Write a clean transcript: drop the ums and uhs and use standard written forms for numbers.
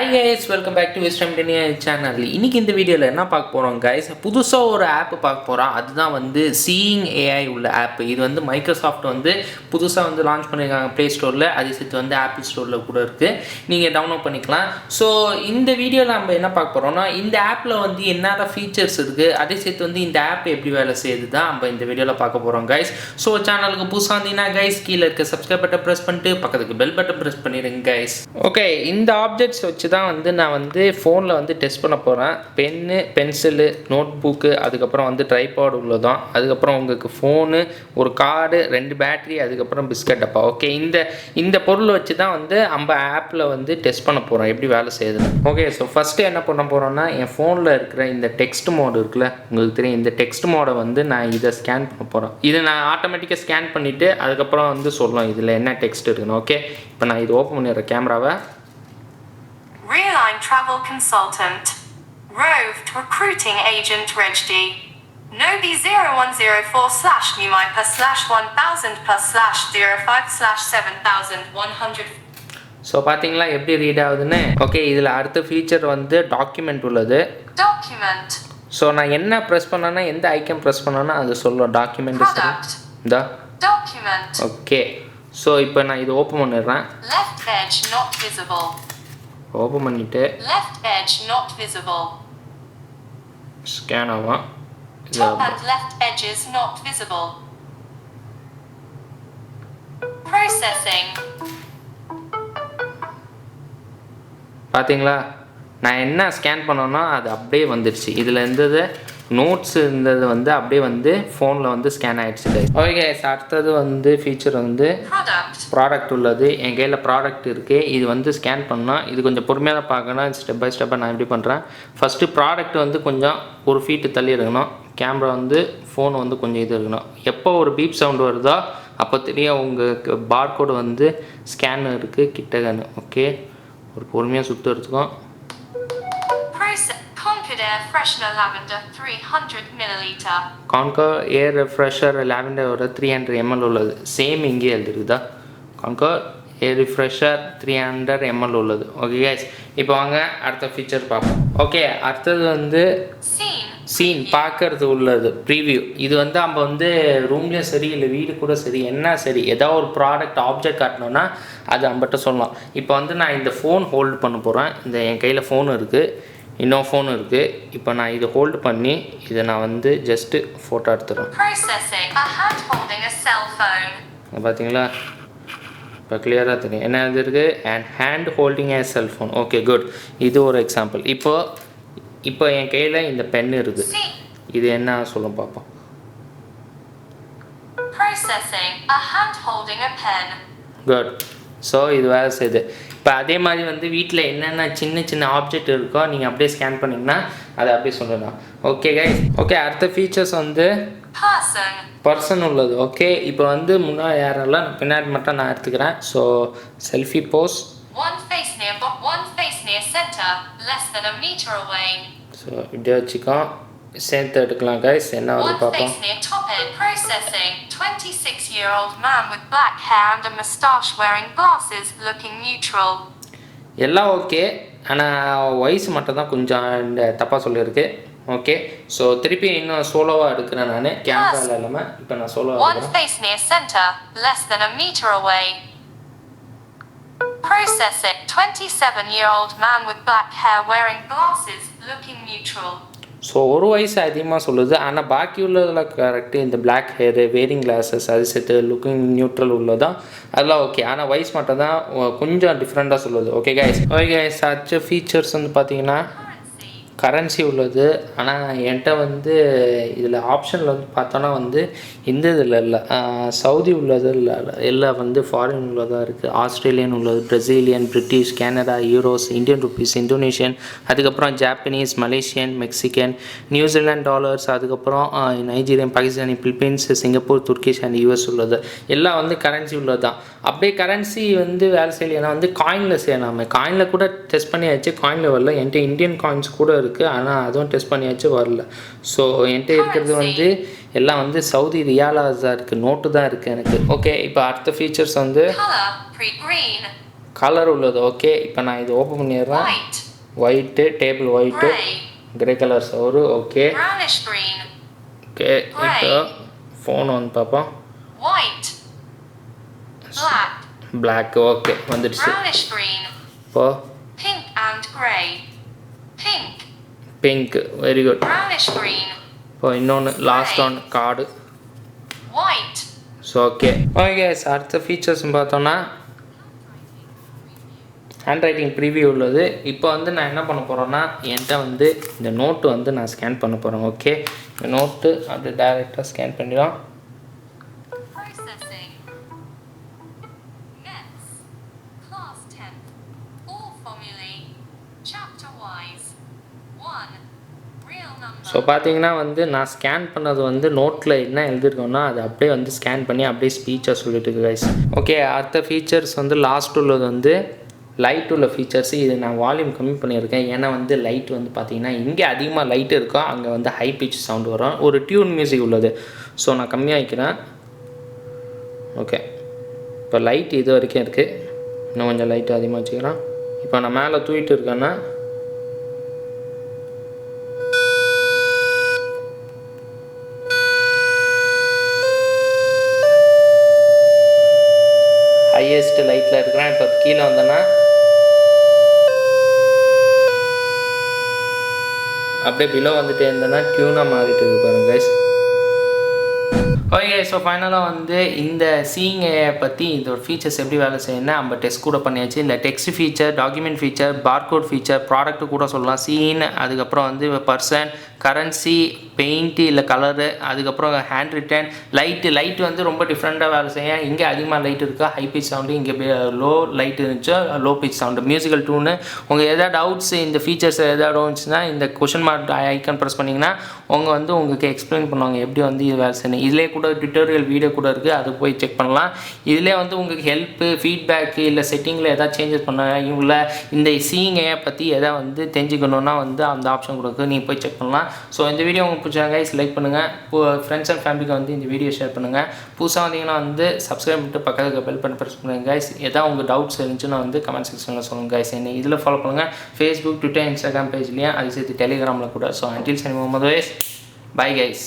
Hi guys, welcome back to 𝗙mě channel. இன்னைக்கு இந்த வீடியோல என்ன பார்க்க போறோம் guys? புதுசா ஒரு ஆப் பார்க்க போறோம். அதுதான் வந்து Seeing AI உள்ள ஆப். இது வந்து மைக்ரோசாஃப்ட் வந்து புதுசா வந்து லான்ச் பண்ணிருக்காங்க Play Storeல. அது சேர்த்து வந்து Apple Storeல கூட இருக்கு. நீங்க டவுன்லோட் பண்ணிக்கலாம். சோ இந்த வீடியோல நம்ம என்ன பார்க்க போறோம்னா இந்த ஆப்ல வந்து என்னென்ன ஃபீச்சர்ஸ் இருக்கு, அதே சேர்த்து வந்து இந்த ஆப் எப்படி வேலை செய்யுது தான் நம்ம இந்த வீடியோல பார்க்க போறோம் guys. சோ சேனலுக்கு புதுசா இருந்தீங்கன்னா guys கீழ இருக்க subscribe பட்டன் பிரஸ் பண்ணிட்டு பக்கத்துக்கு பெல் பட்டன் பிரஸ் பண்ணிடுங்க guys. ஓகே, இந்த ஆப்ஜெக்ட்ஸ் வச்சு தான் வந்து நான் வந்து ஃபோனில் வந்து டெஸ்ட் பண்ண போகிறேன். பென்னு, பென்சிலு, நோட் புக்கு, அதுக்கப்புறம் வந்து ட்ரைபாட் உள்ளதான், அதுக்கப்புறம் உங்களுக்கு ஃபோனு, ஒரு கார்டு, 2 பேட்ரி, அதுக்கப்புறம் பிஸ்கட் டப்பா. ஓகே, இந்த பொருள் வச்சு தான் வந்து நம்ம ஆப்பில் வந்து டெஸ்ட் பண்ண போகிறோம் எப்படி வேலை செய்யுதுன்னு. ஓகே, ஸோ ஃபஸ்ட்டு என்ன பண்ண போகிறோன்னா என் ஃபோனில் இருக்கிற இந்த டெக்ஸ்ட் மோடு இருக்குல்ல, உங்களுக்கு தெரியும், இந்த டெக்ஸ்ட் மோடை வந்து நான் இதை ஸ்கேன் பண்ண போகிறேன். இதை நான் ஆட்டோமேட்டிக்காக ஸ்கேன் பண்ணிவிட்டு அதுக்கப்புறம் வந்து சொல்லலாம் இதில் என்ன டெக்ஸ்ட் இருக்குன்னு. ஓகே, இப்போ நான் இது ஓப்பன் பண்ணிடுறேன் கேமராவை. Real-line travel consultant. Roved recruiting agent Regdy. Nobi 0104/1000+/1000+05/7100. So பார்த்தீங்களா எப்படி ரீட் ஆகுதுன்னு. ஓகே, இதில் அடுத்த ஃபீச்சர் வந்து டாக்குமெண்ட் உள்ளது. டாக்குமெண்ட். ஸோ நான் என்ன ப்ரெஸ் பண்ணேன்னா, எந்த ஐக்கன் ப்ரெஸ் பண்ணேன்னா அது சொல்லும் டாக்குமெண்ட். இந்த டாக்குமெண்ட். ஓகே, ஸோ இப்போ நான் இது ஓப்பன் பண்ணிடுறேன். Left edge not visible. Open பண்ணிட்டு left edge not visible. Scan ஆகும். Top and left edges not visible. Processing. பார்த்தீங்களா, நான் என்ன ஸ்கேன் பண்ணோன்னா அது அப்படியே வந்துடுச்சு. இதில் இருந்தது நோட்ஸ் இருந்தது வந்து அப்படியே வந்து ஃபோனில் வந்து ஸ்கேன் ஆகிடுச்சு. ஓகே, அடுத்தது வந்து ஃபீச்சர் வந்து ப்ராடக்ட் உள்ளது. என் கையில் ப்ராடக்ட் இருக்குது. இது வந்து ஸ்கேன் பண்ணால் இது கொஞ்சம் பொறுமையாக தான் பார்க்கணும். ஸ்டெப் பை ஸ்டெப்பாக நான் எப்படி பண்ணுறேன். ஃபஸ்ட்டு ப்ராடக்ட் வந்து கொஞ்சம் ஒரு ஃபீட்டு தள்ளி இருக்கணும். கேமரா வந்து ஃபோன் வந்து கொஞ்சம் இது இருக்கணும். எப்போ ஒரு பீப் சவுண்டு வருதோ அப்போ தெரியும் உங்களுக்கு பார்கோடு வந்து ஸ்கேன் இருக்குது கிட்டகன்னு. ஓகே, ஒரு பொறுமையாக சுற்று எடுத்துக்கும். Air freshener lavender 300 ml. Conquer air refresher lavender ஒரு 300 ml உள்ளது. சேம் இங்கே எழுதிருக்குதா, Conquer air refresher 300 ml உள்ளது. ஓகே கைஸ், இப்போ வாங்க அடுத்த ஃபீச்சர் பார்ப்போம். ஓகே, அடுத்தது வந்து சீன் பார்க்கறது உள்ளது ப்ரீவியூ. இது வந்து நம்ம வந்து ரூம்லேயும் சரி இல்லை வீடு கூட சரி என்ன சரி ஏதாவது ஒரு ப்ராடக்ட் ஆப்ஜெக்ட் காட்டணும்னா அது நம்மகிட்ட சொல்லலாம். இப்போ வந்து நான் இந்த ஃபோன் ஹோல்டு பண்ண போகிறேன். இந்த என் கையில் ஃபோன் இருக்குது, இன்னும் ஃபோன் இருக்குது. இப்போ நான் இதை ஹோல்டு பண்ணி இதை நான் வந்து ஜஸ்ட்டு ஃபோட்டோ எடுத்துடுறேன். பார்த்தீங்களா, இப்போ கிளியராக தெரியும் என்ன இருக்குது, and hand holding A cellphone. Okay, good. இது ஒரு எக்ஸாம்பிள். இப்போ என் கையில் இந்த பென் இருக்குது. இது என்ன சொல்லும் பார்ப்போம். குட். ஸோ இது வேலை செய்யுது. இப்போ அதே மாதிரி வந்து வீட்டில் என்னென்ன சின்ன சின்ன ஆப்ஜெக்ட் இருக்கோ நீங்கள் அப்படியே ஸ்கேன் பண்ணிங்கன்னா அதை அப்படியே சொல்லலாம். ஓகே கைஸ், ஓகே, அடுத்த ஃபீச்சர்ஸ் வந்து பர்சன் உள்ளது. ஓகே, இப்போ வந்து முன்னாடி யாரெல்லாம் பின்னாடி மட்டும் நான் எடுத்துக்கிறேன். So selfie Bose. ஸோ இப்படியே வச்சுக்கோ, சேர்த்து எடுக்கலாம் கைஸ். என்ன வந்து பார்ப்போம். 26-year-old man with black hair and a moustache wearing glasses looking neutral. எல்லாம் ஓகே, ஆனால் வயசு மட்டும் தான் கொஞ்சம் தப்பாக சொல்லியிருக்கு. ஓகே, ஸோ திருப்பி இன்னும் சோலோவாக எடுக்கிறேன் நான், கேமராவில் இல்லாமல். இப்போ நான் சோலோவாக One face near center, less than a meter away. Processing. 27-year-old man with black hair wearing glasses looking neutral. So ஒரு வயசு அதிகமாக சொல்லுது, ஆனால் பாக்கி உள்ளதில் கரெக்டு. இந்த பிளாக் ஹேரு, வேரிங் கிளாஸஸ், அது சேர்த்து லுக்கிங் நியூட்ரல் உள்ளதான் அதெல்லாம் ஓகே. ஆனால் வயசு மட்டும் தான் கொஞ்சம் டிஃப்ரெண்ட்டாக சொல்லுது. ஓகே கைஸ், ஓகே கைஸ், அடுத்த ஃபீச்சர்ஸ் வந்து பார்த்தீங்கன்னா கரன்சி உள்ளது. ஆனால் என்கிட்ட வந்து இதில் ஆப்ஷனில் வந்து பார்த்தோன்னா வந்து இந்த இதில் இல்லை, சவுதி உள்ளது இல்லை, எல்லாம் வந்து ஃபாரின் உள்ளதாக இருக்குது. ஆஸ்திரேலியன் உள்ளது, Brazilian, British, Canada, euros, Indian rupees, Indonesian, அதுக்கப்புறம் Japanese, Malaysian, Mexican, New Zealand dollars, அதுக்கப்புறம் Nigerian, Pakistani, Philippines, Singapore, Turkish and US உள்ளது. எல்லாம் வந்து கரன்சி உள்ளது தான். அப்படியே கரன்சி வந்து வேலை செய்யலைன்னா வந்து காயினில் செய்யலாமே. காயினில் கூட டெஸ்ட் பண்ணியாச்சு, காயினில் வரல. என்கிட்ட இந்தியன் காயின்ஸ் கூட இருக்குது, ஆனால் அதுவும் டெஸ்ட் பண்ணியாச்சு, வரல. ஸோ என்கிட்ட இருக்கிறது வந்து எல்லாம் வந்து சவுதி ரியாலாஸ் தான் இருக்குது, நோட்டு தான் இருக்குது எனக்கு. ஓகே, இப்போ அடுத்த ஃபீச்சர்ஸ் வந்து கலர் உள்ளது. ஓகே, இப்போ நான் இது ஓப்பன் பண்ணிடுறேன். White. White, table white, Grey. Grey colour சவுரு. Okay Brownish green. ஓகே, இப்போ ஃபோன் வந்து பார்ப்போம். White. Black. பிளாக். ஓகே வந்துடுச்சு. Brownish green. இப்போ Pink and grey. Pink. Pink. Very good. Brownish green. இப்போ இன்னொன்று last one card. White. So okay okay, அடுத்த ஃபீச்சர்ஸ்னு பார்த்தோன்னா ஹேண்ட் ரைட்டிங் ப்ரிவியூ உள்ளது. இப்போ வந்து நான் என்ன பண்ண போகிறேன்னா, என்கிட்ட வந்து இந்த நோட்டு வந்து நான் ஸ்கேன் பண்ண போகிறேன். ஓகே, இந்த நோட்டு அப்படி டைரெக்டாக ஸ்கேன் பண்ணிடும். Processing. Yes. Class 10. All formulae. Chapter wise. 1. Real number. So பார்த்தீங்கன்னா வந்து நான் ஸ்கேன் பண்ணது வந்து நோட்டில் என்ன எழுதிருக்கோன்னா அது அப்படியே வந்து ஸ்கேன் பண்ணி அப்படியே ஸ்பீச்சாக சொல்லிட்டு இருக்கு கைஸ். ஓகே, அடுத்த ஃபீச்சர்ஸ் வந்து லாஸ்ட் உள்ளது வந்து லைட் உள்ள ஃபீச்சர்ஸ். இது நான் வால்யூம் கம்மி பண்ணியிருக்கேன். ஏன்னா வந்து லைட் வந்து பார்த்தீங்கன்னா இங்கே அதிகமாக லைட் இருக்கோ அங்கே வந்து ஹை பிச் சவுண்ட் வரும். ஒரு டியூன் மியூசிக் உள்ளது. ஸோ நான் கம்மியாக வைக்கிறேன். ஓகே, இப்போ லைட் இது வரைக்கும் இருக்குது. இன்னும் கொஞ்சம் லைட்டு அதிகமாக வச்சுக்கிறேன். இப்போ நான் மேலே தூக்கிட்டு இருக்கேன்னா ஹையஸ்ட் லைட்டில் இருக்கிறேன். இப்போ கீழே வந்தேன்னா அப்படியே பிலோ வந்துட்டு இருந்தேன்னா டியூனாக மாறிட்டு இருக்கு பாருங்க கைஸ். ஓகே, ஸோ ஃபைனலாக வந்து இந்த சீயிங் ஏஐ பற்றி இதோட ஃபீச்சர்ஸ் எப்படி வேலை செய்யணும்னா நம்ம டெஸ்ட் கூட பண்ணியாச்சு. இந்த text feature, document feature, barcode feature, product கூட சொல்லலாம். சீன், அதுக்கப்புறம் வந்து பர்சன், கரன்சி, பெயிண்ட்டு இல்லை கலரு, அதுக்கப்புறம் ஹேண்ட் ரிட்டன், லைட்டு வந்து ரொம்ப டிஃப்ரெண்ட்டாக வேலை செய்யும். இங்கே அதிகமாக லைட் இருக்கா, ஹை பிச் சவுண்டு, இங்கே லோ லைட் இருந்துச்சோ லோ பிச் சவுண்டு, மியூசிக்கல் டூனு. உங்கள் எதாவது டவுட்ஸ் இந்த ஃபீச்சர்ஸ் எதாவது இருந்துச்சுன்னா இந்த கொஷின் மார்க் ஐக்கான் ப்ரெஸ் பண்ணிங்கன்னா வந்து உங்களுக்கு எக்ஸ்பிளைன் பண்ணுவாங்க எப்படி வந்து இது வேலை செய்யணும். இதிலே கூட டுட்டோரியல் வீடியோ கூட இருக்குது, அது போய் செக் பண்ணலாம். இதிலே வந்து உங்களுக்கு ஹெல்ப்பு, ஃபீட்பேக்கு இல்லை செட்டிங்கில் எதாவது சேஞ்சஸ் பண்ண இவங்கள இந்த சீயிங் ஏஐ பற்றி எதாவது வந்து தெரிஞ்சுக்கணுன்னா வந்து அந்த ஆப்ஷன் கொடுக்கு, நீங்கள் போய் செக் பண்ணலாம். ஸோ இந்த வீடியோ உங்களுக்கு பிடிச்சாங்க கைஸ் லைக் பண்ணுங்கள். ஃப்ரெண்ட்ஸ் அண்ட் ஃபேமிலிக்கு வந்து இந்த வீடியோ ஷேர் பண்ணுங்கள். புதுசாக வந்தீங்கன்னா வந்து சப்ஸ்கிரைப் பண்ணிட்டு பக்கத்துக்கு பெல் பண்ணி ப்ரெஸ் பண்ணுங்கள் கைஸ். எதாவது உங்கள் டவுட்ஸ் இருந்துச்சுன்னா வந்து கமெண்ட் செக்ஷனில் சொல்லுங்கள் கைஸ். என்ன இதில் ஃபாலோ பண்ணுங்கள், ஃபேஸ்புக், ட்விட்டர், இன்ஸ்டாகிராம் பேஜ்லேயும், அது சேர்த்து டெலிகிராமில் கூட. ஸோ அன்டில் சனி முகமது வைஸ், பை கைஸ்.